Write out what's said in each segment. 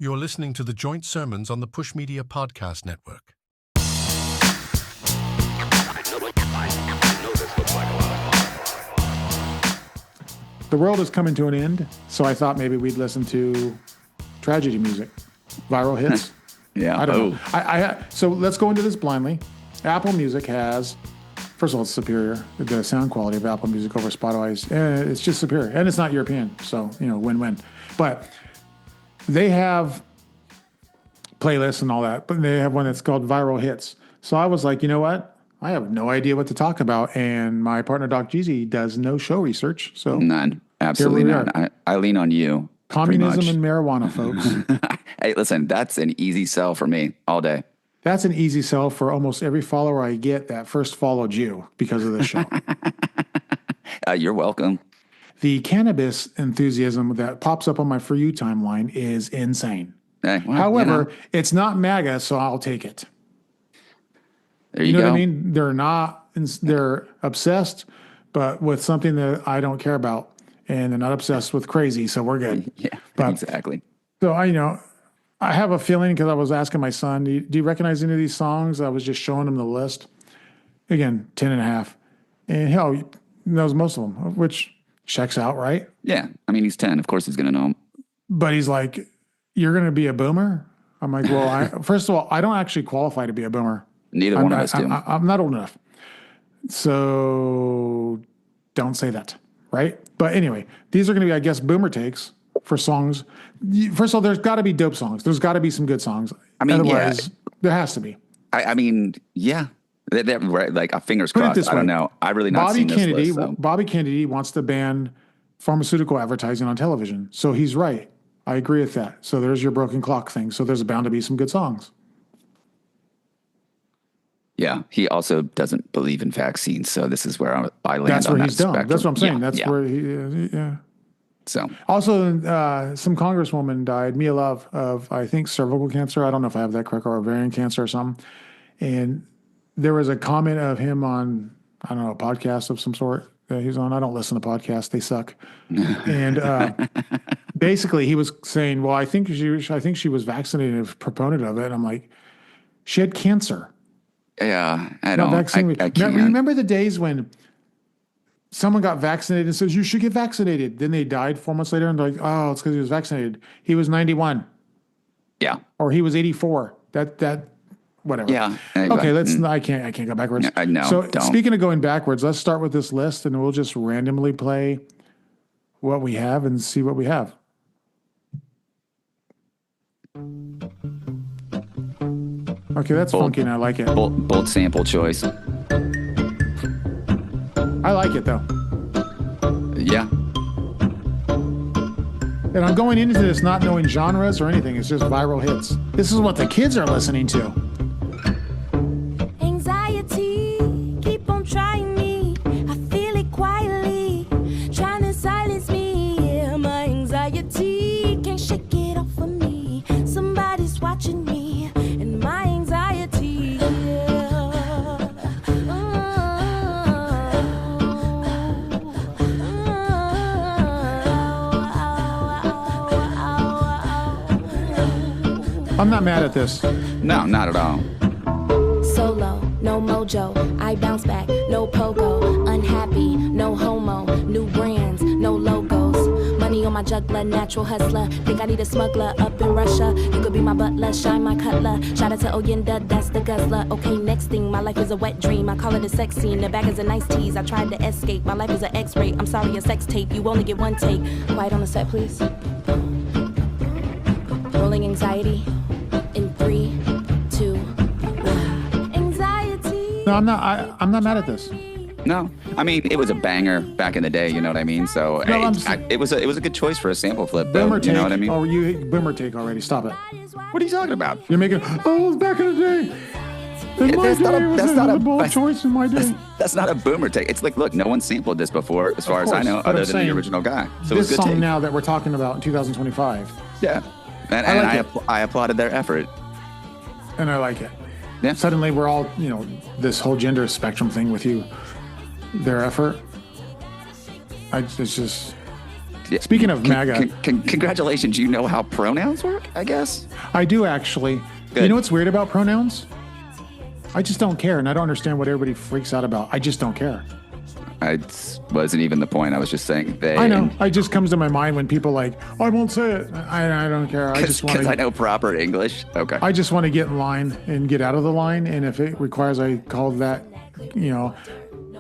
You're listening to the Joint Sermons on the Push Media Podcast Network. The world is coming to an end, so I thought maybe we'd listen to tragedy music, viral hits. Yeah. I don't know. So let's go into this blindly. Apple Music has, first of all, it's superior. The sound quality of Apple Music over Spotify it's just superior, and it's not European, so win-win. But they have playlists and all that, but they have one that's called Viral Hits. So I was like, you know what? I have no idea what to talk about, and my partner Doc Jeezy does no show research. So none, absolutely none. I lean on you. Communism and marijuana, folks. Hey, listen, that's an easy sell for me all day. That's an easy sell for almost every follower I get that first followed you because of this show. You're welcome. The cannabis enthusiasm that pops up on my For You timeline is insane. Hey, well, However, it's not MAGA, so I'll take it. There you know go. what I mean? They're obsessed, but with something that I don't care about, and they're not obsessed with crazy, so we're good. Yeah, But, exactly. So I have a feeling, because I was asking my son, do you recognize any of these songs? I was just showing him the list. Again, 10 and a half. And hell, he knows most of them, which checks out, right? Yeah, I mean, he's 10. Of course he's going to know him. But he's like, you're going to be a boomer? I'm like, well, first of all, I don't actually qualify to be a boomer. Neither one of us do. I'm not old enough. So don't say that, right? But anyway, these are going to be, I guess, boomer takes for songs. First of all, there's got to be dope songs. There's got to be some good songs. I mean, otherwise, there has to be. I mean, yeah. Right, like, fingers crossed. I don't know. I really not Bobby seen this Kennedy, list, so. Bobby Kennedy wants to ban pharmaceutical advertising on television. So he's right. I agree with that. So there's your broken clock thing. So there's bound to be some good songs. Yeah, he also doesn't believe in vaccines, so this is where I land. That's on where that he's dumb. spectrum. That's what I'm saying. Yeah, That's yeah. where he. Yeah. So Also, some congresswoman died, Mia Love, of I think cervical cancer. I don't know if I have that correct, or ovarian cancer or something. And there was a comment of him on, I don't know, a podcast of some sort that he's on. I don't listen to podcasts; they suck. And basically, he was saying, "Well, I think she was vaccinated, a proponent of it." And I'm like, she had cancer. yeah, I don't. I can't. Remember the days when someone got vaccinated and says, you should get vaccinated. Then they died 4 months later and they're like, oh, it's because he was vaccinated. He was 91. Yeah. Or he was 84. That whatever. Yeah. Okay, I can't go backwards. No, so don't. Speaking of going backwards, let's start with this list and we'll just randomly play what we have and see what we have. Okay, that's funky and I like it. Bold sample choice. I like it though. Yeah. And I'm going into this not knowing genres or anything. It's just viral hits. This is what the kids are listening to. Anxiety, keep on trying me. I feel it quietly, trying to silence me. Yeah, my anxiety can't shake it off of me. Somebody's watching me, and my anxiety. I'm not mad at this. No, not at all. Solo, no mojo, I bounce back, no pogo, unhappy, no homo, new brands, no logos, money on my juggler, natural hustler, think I need a smuggler up in Russia, you could be my butler, shine my cutler, shout out to Oyenda, that's the guzzler, okay next thing, my life is a wet dream, I call it a sex scene, the bag is a nice tease, I tried to escape, my life is an x-ray, I'm sorry a sex tape, you only get one take, quiet on the set please, rolling anxiety, in 3, 2, 1. Anxiety. No, I'm not mad at this. No, I mean it was a banger back in the day. You know what I mean? So No, it was a good choice for a sample flip. Though, Boomer you take. know what I mean? Oh, you hit boomer take already. Stop it. What are you talking about? You're making. Oh, it was back in the day. In my day, it was a bold choice in my day. That's not a boomer take. It's like, look, no one sampled this before, as far as I course, know, but I'm other than saying the original guy. So This it was a good song take. now that we're talking about in 2025, Yeah, and I like I applauded their effort. and I like it. Yeah. Suddenly, we're all this whole gender spectrum thing with you. Their effort. It's just Speaking of MAGA, congratulations. You know how pronouns work, I guess? I do actually. Good. You know what's weird about pronouns? I just don't care, and I don't understand what everybody freaks out about. I just don't care. It wasn't even the point. I was just saying they. I know. It just comes to my mind when people like, I won't say it. I don't care. I just want Because I to. know proper English. Okay. I just want to get in line and get out of the line, and if it requires I call that,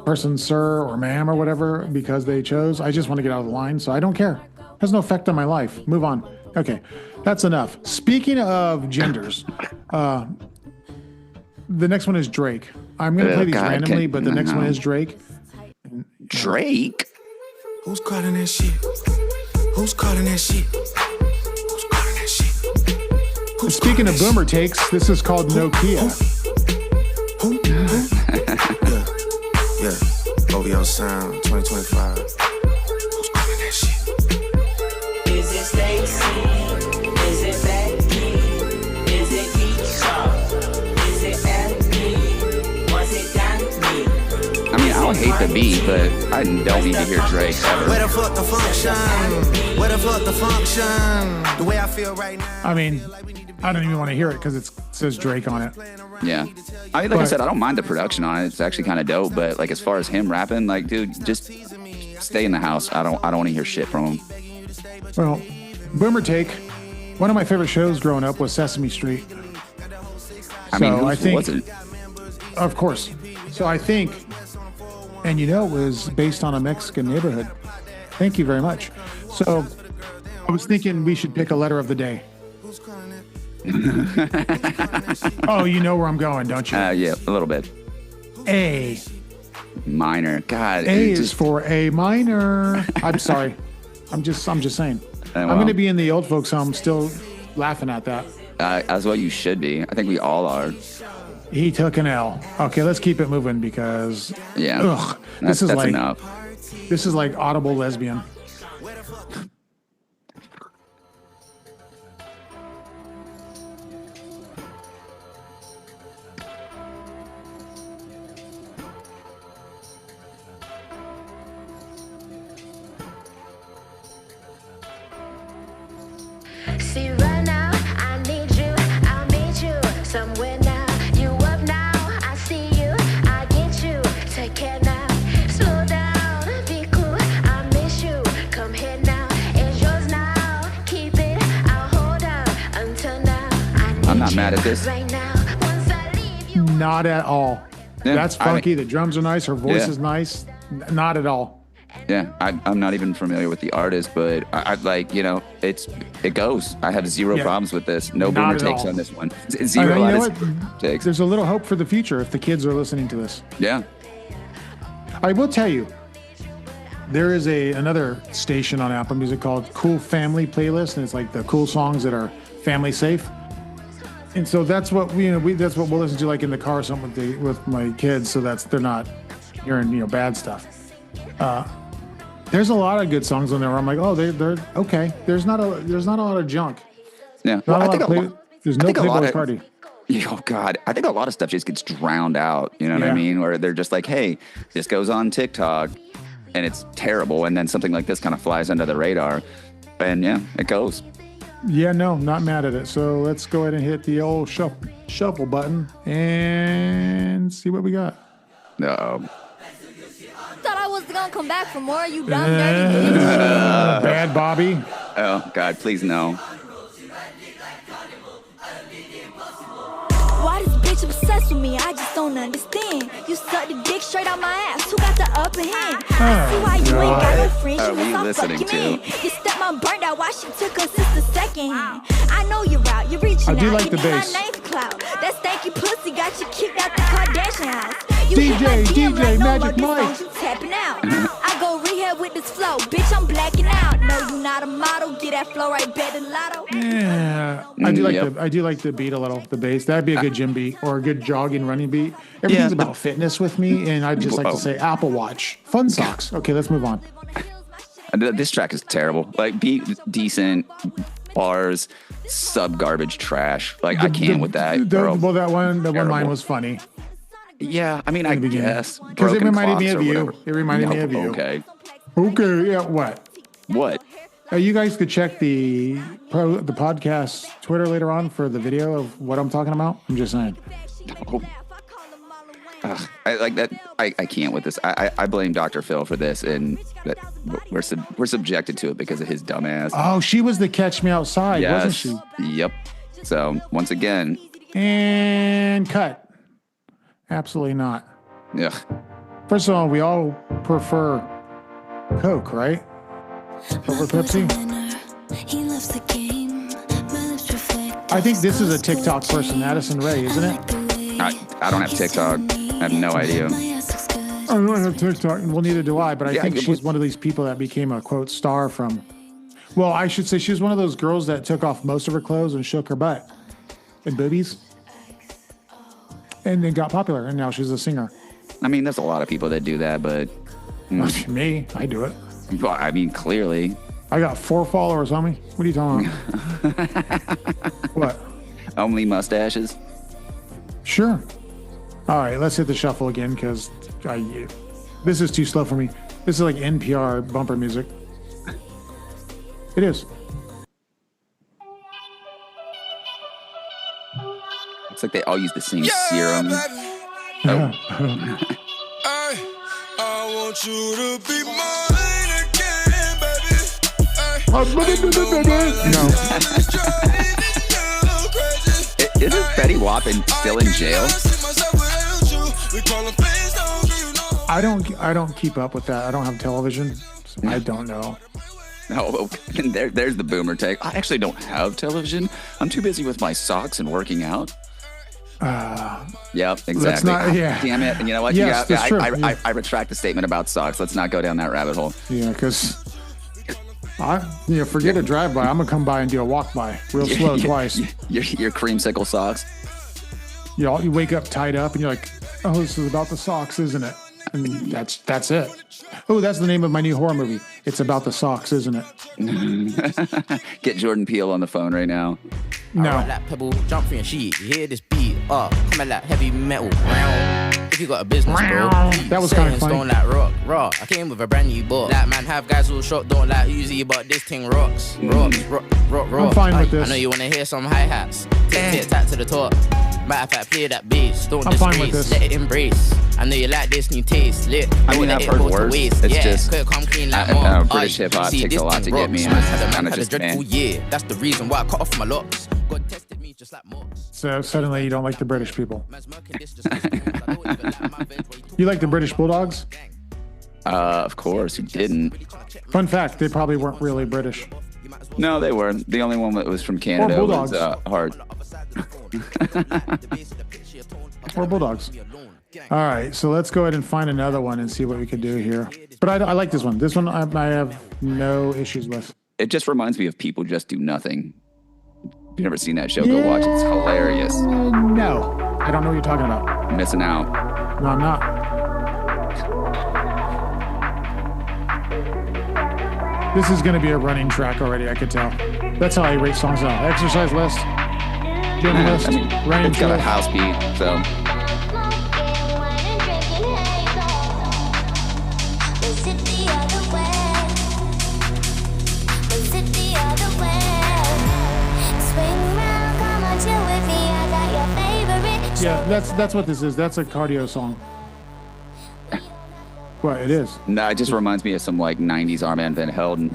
person sir or ma'am or whatever because they chose, I just want to get out of the line. So I don't care. Has no effect on my life. Move on. Okay, that's enough. Speaking of genders, the next one is Drake. I'm going to play these randomly, but the next one is Drake. Drake? Who's calling that shit? Who's calling that shit? Who's calling that shit? And speaking of boomer takes, this is called Nokia. Who? Yeah. OVO Sound 2025. Who's calling that shit? Is it Stacy? Is it Becky? Is it Keisha? Is it Emily? Was it Danny? I mean, I don't hate the beat, but I don't need to hear Drake ever. Where the fuck the function? Where the fuck the function? The way I feel right now. I mean, I don't even want to hear it because it says Drake on it. Yeah. I like I said, I don't mind the production on it. It's actually kind of dope, but like as far as him rapping, like, dude, just stay in the house. I don't want to hear shit from him. Well, boomer take. One of my favorite shows growing up was Sesame Street. I mean, So who I think, was it? of course. So I think, and it was based on a Mexican neighborhood. Thank you very much. So I was thinking we should pick a letter of the day. Oh, you know where I'm going, don't you? Yeah, a little bit. A. Minor. God. A is for A minor. I'm sorry. I'm just saying. Well. I'm going to be in the old folks home still laughing at that. As well you should be. I think we all are. He took an L. Okay, let's keep it moving because Yeah. this is that's like enough. this is like audible lesbian. See right now, I need you, I'll meet you somewhere now. You up now, I see you, I get you. Take care now, slow down, be cool, I miss you. Come here now, it's yours now. Keep it, I'll hold out until now. I'm not mad at this. Right now, once I leave you. Not at all. Yeah, That's funky. The drums are nice. Her voice Yeah. is nice. Not at all. Yeah, I'm not even familiar with the artist, but I like, it goes. I have zero Yeah. problems with this. No Not boomer at takes all. on this one. I Zero mean, you know out what? takes. There's a little hope for the future if the kids are listening to this. Yeah. I will tell you, there is another station on Apple Music called Cool Family Playlist, and it's like the cool songs that are family safe. And so that's what that's what we'll listen to like in the car or something with my kids, so they're not hearing bad stuff. There's a lot of good songs on there where I'm like, oh, they're okay. There's not a lot of junk. Yeah. Not Well, a I lot think of play, there's no think a lot Playboy of- Party. Oh God, I think a lot of stuff just gets drowned out. You know what I Yeah. mean? Where they're just like, hey, this goes on TikTok, and it's terrible, and then something like this kind of flies under the radar, and yeah, it goes. Yeah, no, not mad at it. So let's go ahead and hit the old shuffle button and see what we got. Thought I was gonna come back for more, you dumb dirty bitch. Bad Bobby. Oh God, please no. Why this bitch obsessed with me? I just don't understand. You suck the dick straight out my ass. Who got the upper hand? I see why you ain't got no friends. Are You we miss my listening fucking to? man. Your stepmom burned out. Why she took her sister second hand? I know you're out. You're reaching I do out. like You the need my bass. name for clout. That stanky pussy got you kicked out the Kardashian house. You DJ, hit my DM like no Magic more, Mike. this song you tapping out. I go rehab with this flow. Bitch, I'm blacking out. No, you not a model. Get that flow right back to Lotto. Yeah, I do like Yep. I do like the beat a little, the bass. That'd be a good gym beat or a good jogging running beat. Everything's Yeah. about fitness with me, and I'd just like Whoa. to say Apple Watch, fun socks. Okay, let's move on. This track is terrible. Like, beat decent, bars, sub garbage trash. Like, I can't with that. Bro. Well, that one line Terrible. was funny. Yeah, I mean, I the beginning. guess 'Cause it Broken reminded me clocks of or you. whatever. It reminded me of you. Okay. Okay, yeah, what? What? You guys could check the podcast Twitter later on for the video of what I'm talking about. I'm just saying. I like that. I can't with this. I blame Dr. Phil for this, and that we're subjected to it because of his dumbass. Oh, she was the Catch Me Outside, wasn't she? Yep. So once again, and cut. Absolutely not. yeah. First of all, we all prefer Coke, right? Over Pepsi. I think this is a TikTok person, Addison Rae, isn't it? I don't have TikTok. I have no idea. I don't have TikTok. Well, neither do I, but I think she's one of these people that became a, quote, star from... Well, I should say she was one of those girls that took off most of her clothes and shook her butt and boobies. And then got popular, and now she's a singer. I mean, there's a lot of people that do that, but... Me, I do it. Well, I mean, clearly. I got 4 followers, homie. What are you talking about? What? Only mustaches? Sure. All right, let's hit the shuffle again because this is too slow for me. This is like NPR bumper music. It is. It's like they all use the same serum. I want you to be mine again, baby. No. Isn't Betty Whoppin still in jail? I don't keep up with that. I don't have television. So I don't know. No, there's the boomer take. I actually don't have television. I'm too busy with my socks and working out. Yep, exactly. Yeah. Damn it. And you know what? Yes, that's true. I retract the statement about socks. Let's not go down that rabbit hole. Yeah, because forget a drive-by. I'm going to come by and do a walk-by real slow twice. Your creamsicle socks. You wake up tied up and you're like, oh, this is about the socks, isn't it? And that's it. Oh, that's the name of my new horror movie. It's about the socks, isn't it? Get Jordan Peele on the phone right now. No. I like pebble, jump from your sheet. You hear this beat, coming like heavy metal. If you got a business, bro, that was kind of funny. Stone like rock. I came with a brand new book. That man have guys all shot, don't like Uzi, but this thing rocks. Rock. I'm fine with this. I know you wanna hear some hi-hats. Tick tack to the top. Matter of fact, play that bass. Don't I'm fine with this. Let it embrace. I know you like this new taste. Lit. I mean, I've heard worse. It's just come clean like British hip hop takes a lot to get me. And it's kind of just yeah, that's the reason why I cut off my locks. God tested me just like Mox. So suddenly you don't like the British people. You like the British Bulldogs? Of course, who didn't? Fun fact, they probably weren't really British. No, they weren't. The only one that was from Canada was Hart. Or Bulldogs. All right, so let's go ahead and find another one and see what we can do here. But I like this one. This one I have no issues with. It just reminds me of People Just Do Nothing. If you've never seen that show, go watch it. It's hilarious. No, I don't know what you're talking about. You're missing out. No, I'm not. This is going to be a running track already, I could tell. That's how I rate songs now. Exercise list, gym list, running It's got a list. house beat, so... Yeah, that's what this is. That's a cardio song. Well, it is. No, it just reminds me of some like 90s Armand Van Helden,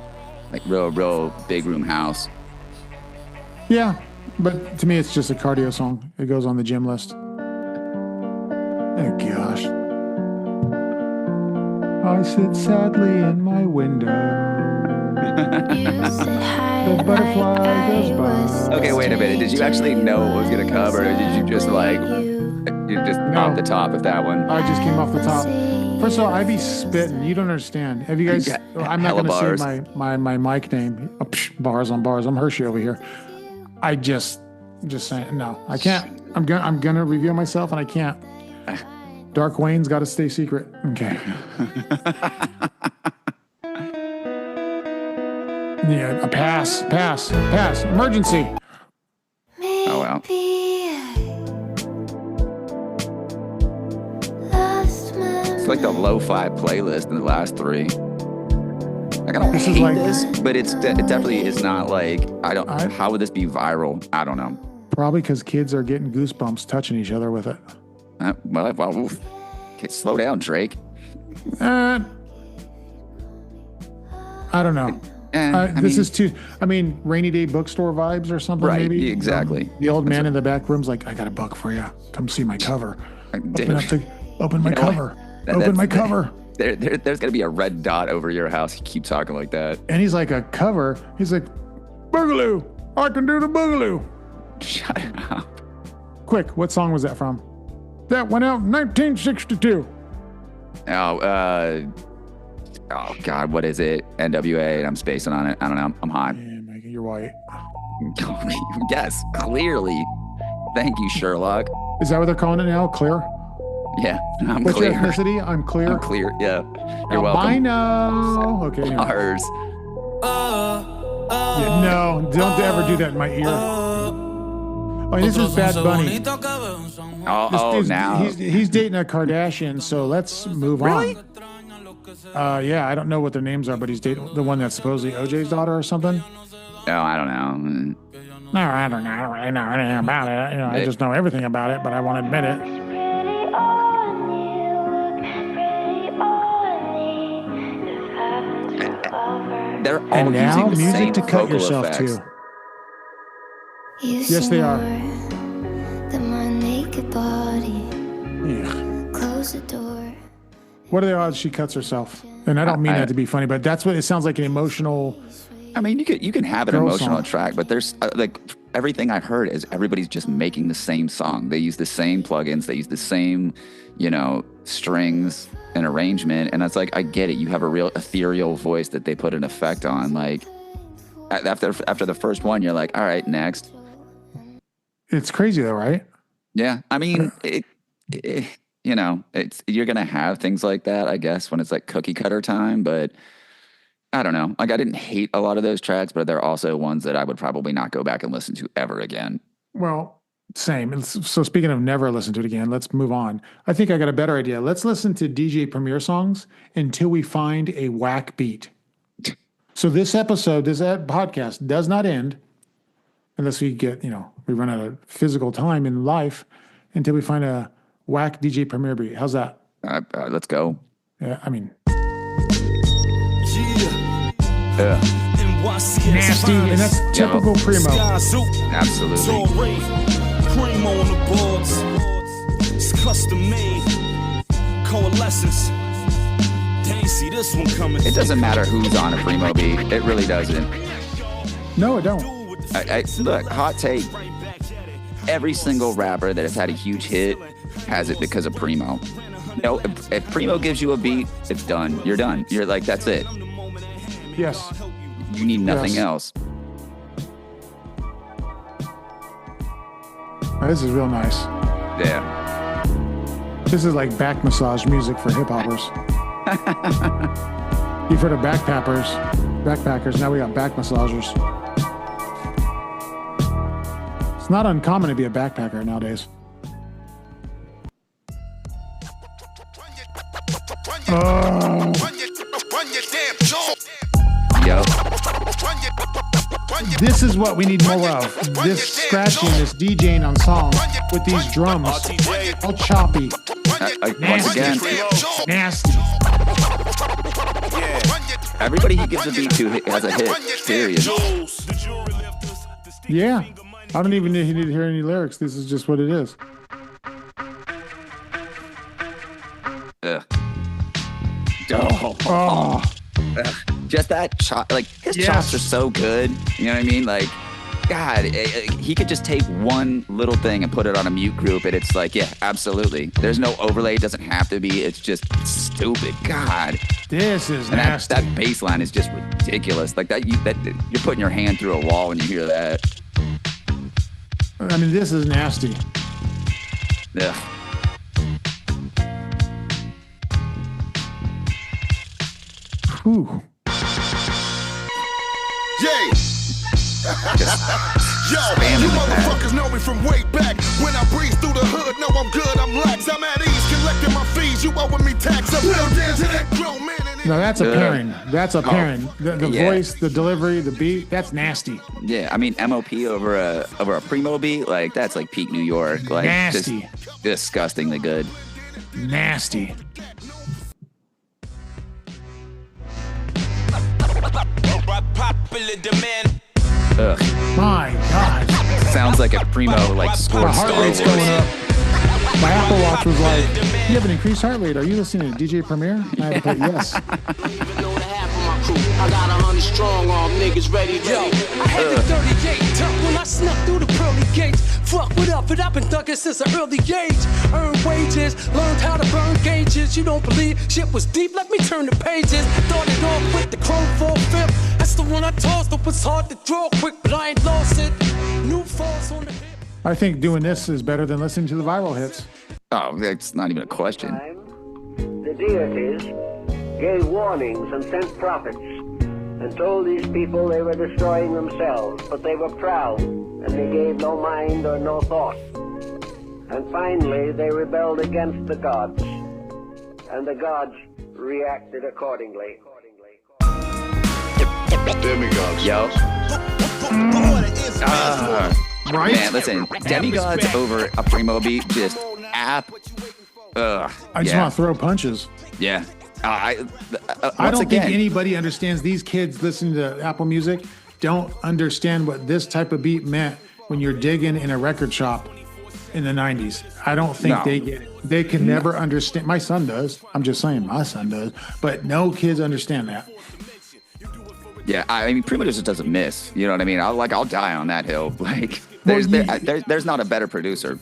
like real big room house. Yeah, but to me, it's just a cardio song. It goes on the gym list. Oh, gosh. I sit sadly in my window. The butterfly goes by. Okay, wait a minute. Did you actually know what was gonna come, or did you just like off the top of that one? I just came off the top. First of all, I be spitting. You don't understand. Have you guys? I'm not going to say my mic name. Oh, bars on bars. I'm Hershey over here. I just saying. No, I can't. I'm gonna reveal myself, and I can't. Dark Wayne's got to stay secret. Okay. Yeah, a pass. Emergency. Oh well. It's like the lo-fi playlist in the last three. Like, I don't This is hate like- this, but it definitely is not like, how would this be viral? I don't know. Probably because kids are getting goosebumps touching each other with it. Well, oof. Okay, slow down, Drake. I don't know. This is too. I mean, rainy day bookstore vibes or something. Right, Maybe exactly. The old man in the back room's like, "I got a buck for you. Come see my cover. Dude. Open my You know cover. what? Open my cover." There's gonna be a red dot over your house. You keep talking like that. And he's like, "A cover." He's like, "Boogaloo. I can do the boogaloo." Shut up. Quick, what song was that from? That went out in 1962. Oh God, what is it? NWA, and I'm spacing on it. I don't know. I'm high. Yeah, Megan, you're white. Yes, clearly. Thank you, Sherlock. Is that what they're calling it now? Clear? Yeah, I'm What's clear. your ethnicity? I'm clear. I'm clear. Yeah, you're welcome. Albino. Okay. Anyway. Ours. Yeah, no, don't ever do that in my ear. Oh, this is Bad Bunny. Now. He's dating a Kardashian, so let's move on. Yeah, I don't know what their names are, but he's dating the one that's supposedly OJ's daughter or something. No, I don't know. No, I don't know. I don't really know anything about it. You know, I just know everything about it, but I won't admit it. They're all And now, using the music same to cut vocal yourself effects. to. Yes, they are. My naked body. Yeah. Close the door. What are the odds she cuts herself? And I don't mean that to be funny, but that's what it sounds like, an emotional. I mean, you can have an Girl emotional song. track, but there's like everything I heard is everybody's just making the same song. They use the same plugins, they use the same, strings and arrangement, and it's like, I get it. You have a real ethereal voice that they put an effect on. Like after the first one, you're like, all right, next. It's crazy though, right? Yeah, I mean, you're gonna have things like that, I guess, when it's like cookie cutter time, but. I don't know. Like, I didn't hate a lot of those tracks, but they're also ones that I would probably not go back and listen to ever again. Well, same. So speaking of never listen to it again, let's move on. I think I got a better idea. Let's listen to DJ Premier songs until we find a whack beat. So this podcast does not end unless we get, we run out of physical time in life until we find a whack DJ Premier beat. How's that? Let's go. Yeah, I mean, nasty, and that's typical Primo. Absolutely. Primo on the boards. It's custom made. Coalescence. Dang, see this one coming. It doesn't matter who's on a Primo beat. It really doesn't. No, it don't. Look, hot take. Every single rapper that has had a huge hit has it because of Primo. If Primo gives you a beat, it's done. You're done. You're like, that's it. Yes. You need nothing Yes. else. This is real nice. Yeah. This is like back massage music for hip hoppers. You've heard of backpackers. Now we got back massagers. It's not uncommon to be a backpacker nowadays. Oh. Yo. This is what we need more of. This scratching, this DJing on songs with these drums. All choppy. Once again, Nasty. everybody he gives a beat to has a hit, period. Yeah. I don't even need to hear any lyrics. This is just what it is. Ugh. Oh. Just that chop, like his chops are so good. You know what I mean? Like, God, he could just take one little thing and put it on a mute group, and it's like, yeah, absolutely. There's no overlay. It doesn't have to be. It's just stupid. God, this is and nasty. that bass line is just ridiculous. Like that you're putting your hand through a wall when you hear that. I mean, this is nasty. Ugh. Whew. Yeah. Yo, you motherfuckers know me from way back. When I breeze through the hood, know I'm good, I'm lax. I'm at ease, collecting my fees, you owing me tax. I'm real down to that grown man. No, that's a pairing. That's a pairing. The yeah. voice, the delivery, the beat, that's nasty. Yeah, I mean MOP over a Primo beat, like that's like peak New York, like Nasty. just disgustingly good. Nasty. Popular demand. Ugh, My God. sounds like a Primo like scored My heart Star rate's Wars. going up. My Apple Watch was like, you have an increased heart rate. Are you listening to DJ Premier? I had to put yes. I got 100 strong arm niggas ready. I had the 38 tuck when I snuck through the pearly gates. Fuck what up, but I've been thugging since an early age. Earned wages, learned how to burn gauges. You don't believe shit was deep? Let me turn the pages. Started off with the Chrome 4/5. That's the one I tossed. It was hard to draw quick, but I ain't lost it. New falls on the hip. I think doing this is better than listening to the viral hits. Oh, that's not even a question. The deities gave warnings and sent prophets and told these people they were destroying themselves, but they were proud and they gave no mind or no thought. And finally they rebelled against the gods, and the gods reacted accordingly. Demigods. Yo. Right? Man, listen, Demigods over a Primo beat, just app. I just want to throw punches. Yeah. I Once don't again, think anybody understands. These kids listening to Apple Music don't understand what this type of beat meant when you're digging in a record shop in the 90s. I don't think No. they get it. They can never understand. My son does. I'm just saying my son does. But no kids understand that. Yeah, I mean, Primo just doesn't miss. You know what I mean? I'll die on that hill. Like, there's not a better producer.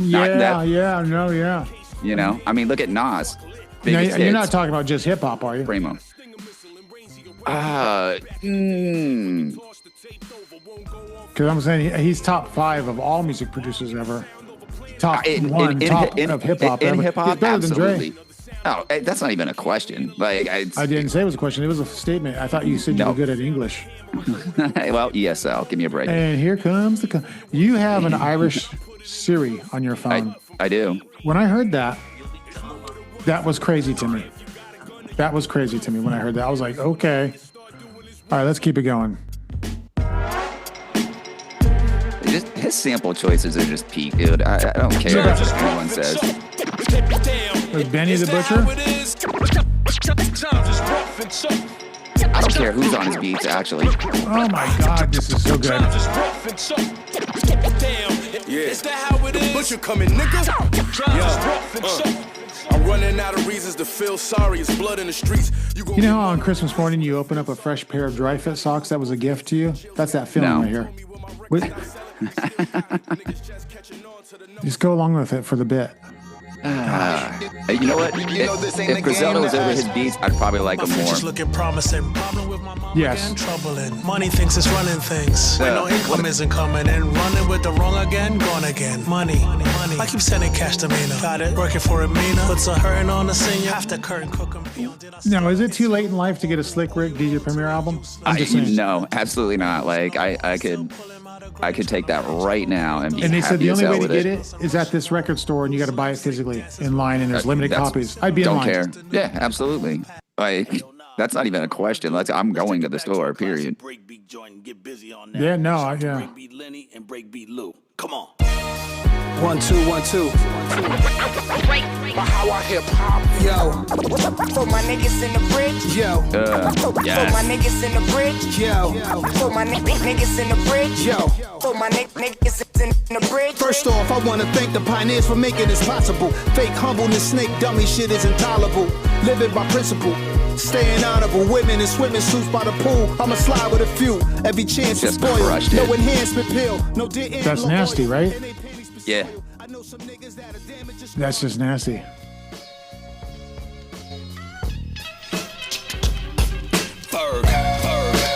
Yeah. You know, I mean, look at Nas. Now, Biggest you're not hits, talking about just hip hop, are you? Primo. Because I'm saying he's top 5 of all music producers ever. Top In of hip hop in ever. hip hop, He's better than Dre. absolutely. Oh, that's not even a question. Like, I didn't say it was a question. It was a statement. I thought you said you were good at English. well, ESL. Give me a break. And here comes you have an Irish Siri on your phone. I do. When I heard that, that was crazy to me. That was crazy to me when I heard that. I was like, okay. All right, let's keep it going. Just his sample choices are just peak, dude. I don't care what anyone says. Was Benny the Butcher? I don't care who's on his beats, actually. Oh my God, this is so good. Yeah. The butcher coming, nigga. I'm running out of reasons to feel sorry. It's blood in the streets. You know how on Christmas morning you open up a fresh pair of dry fit socks that was a gift to you? That's that feeling No. right here. Just go along with it for the bit. You know what? If Griselda was over his beats, I'd probably like him more. Just looking promising. Problem with my mom Yes. again, troubling. Money thinks it's running things. When no income isn't coming and running with the wrong again, gone again. Money. I keep sending cash to Mina. Got it. Working for a Mina. Puts a hurting on the senior. After curtain cooking. Now, is it too late in life to get a Slick Rick DJ Premier album? I'm just saying. No, absolutely not. Like I could take that right now and be And they said happy the as only hell way to with get it. it is at this record store, and you got to buy it physically in line, and there's limited copies. I'd be in Don't line. care. Yeah, absolutely. Like that's not even a question. I'm going to the store. Period. Yeah, no, yeah. Come on. 1 2 1 2. How I hip hop, Yo. for my niggas in the bridge. Yo. For my Yes. niggas in the bridge. Yo. For my niggas in the bridge. Yo. For my niggas in the bridge. First off, I want to thank the pioneers for making this possible. Fake humbleness, snake dummy shit is intolerable. Living by principle, staying honorable. Women in swimming suits by the pool. I'ma slide with a few. Every chance is Just spoiled. crushed No it. enhancement pill. No dead That's nasty, right? Yeah. That's just nasty.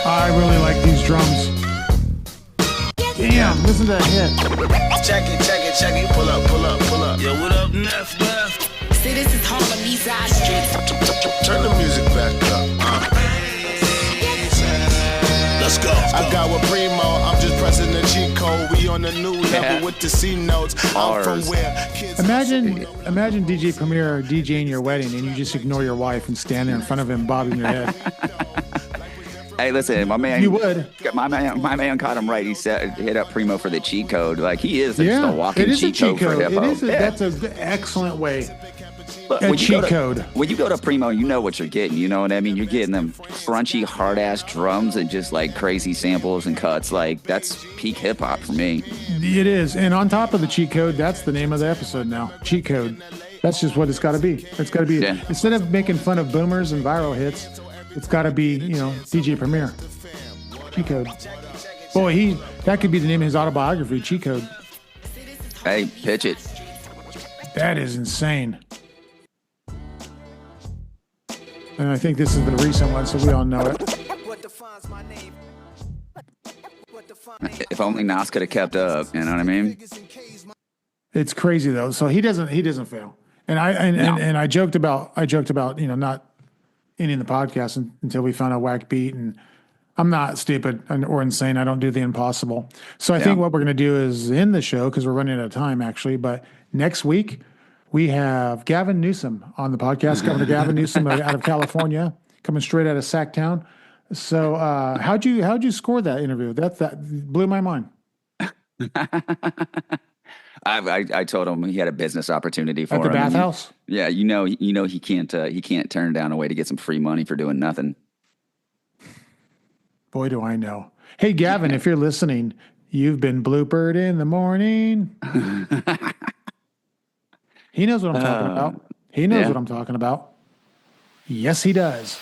I really like these drums. Damn, listen to that hit. Check it. Pull up. Yo, what up, Neff? See, this is Harlem, East Side Street. Turn the music back up. Let's go. I got with Primo. I'm just pressing the the cheat code. We on a new level with the C notes. I'm from Bars. where kids. Imagine DJ Premier DJing your wedding and you just ignore your wife and stand there in front of him bobbing your head. Hey, listen, my man. You would. My man caught him right. He said, hit up Primo for the cheat code. Like, he is just a walking it is cheat a cheat code for hip hop. That's an excellent way. Look, A cheat code. When you go to Primo, you know what you're getting. You know what I mean? You're getting them crunchy, hard ass drums and just like crazy samples and cuts. Like, that's peak hip hop for me. It is. And on top of the cheat code, that's the name of the episode now. Cheat code. That's just what it's got to be. It's got to be. Yeah. Instead of making fun of boomers and viral hits, it's got to be, DJ Premier. Cheat code. Boy, that could be the name of his autobiography, Cheat Code. Hey, pitch it. That is insane. And I think this is the recent one, so we all know it. If only Nas could have kept up, you know what I mean? It's crazy though. So he doesn't fail. And I joked about not ending the podcast until we found a whack beat, and I'm not stupid or insane. I don't do the impossible. So I think what we're going to do is end the show because we're running out of time actually. But next week we have Gavin Newsom on the podcast. Governor Gavin Newsom out of California, coming straight out of Sacktown. So how'd you score that interview? That blew my mind. I told him he had a business opportunity for at the him. bathhouse. Yeah, he can't turn down a way to get some free money for doing nothing. Boy, do I know. Hey, Gavin, if you're listening, you've been bloopered in the morning. He knows what I'm talking about. He knows what I'm talking about. Yes, he does.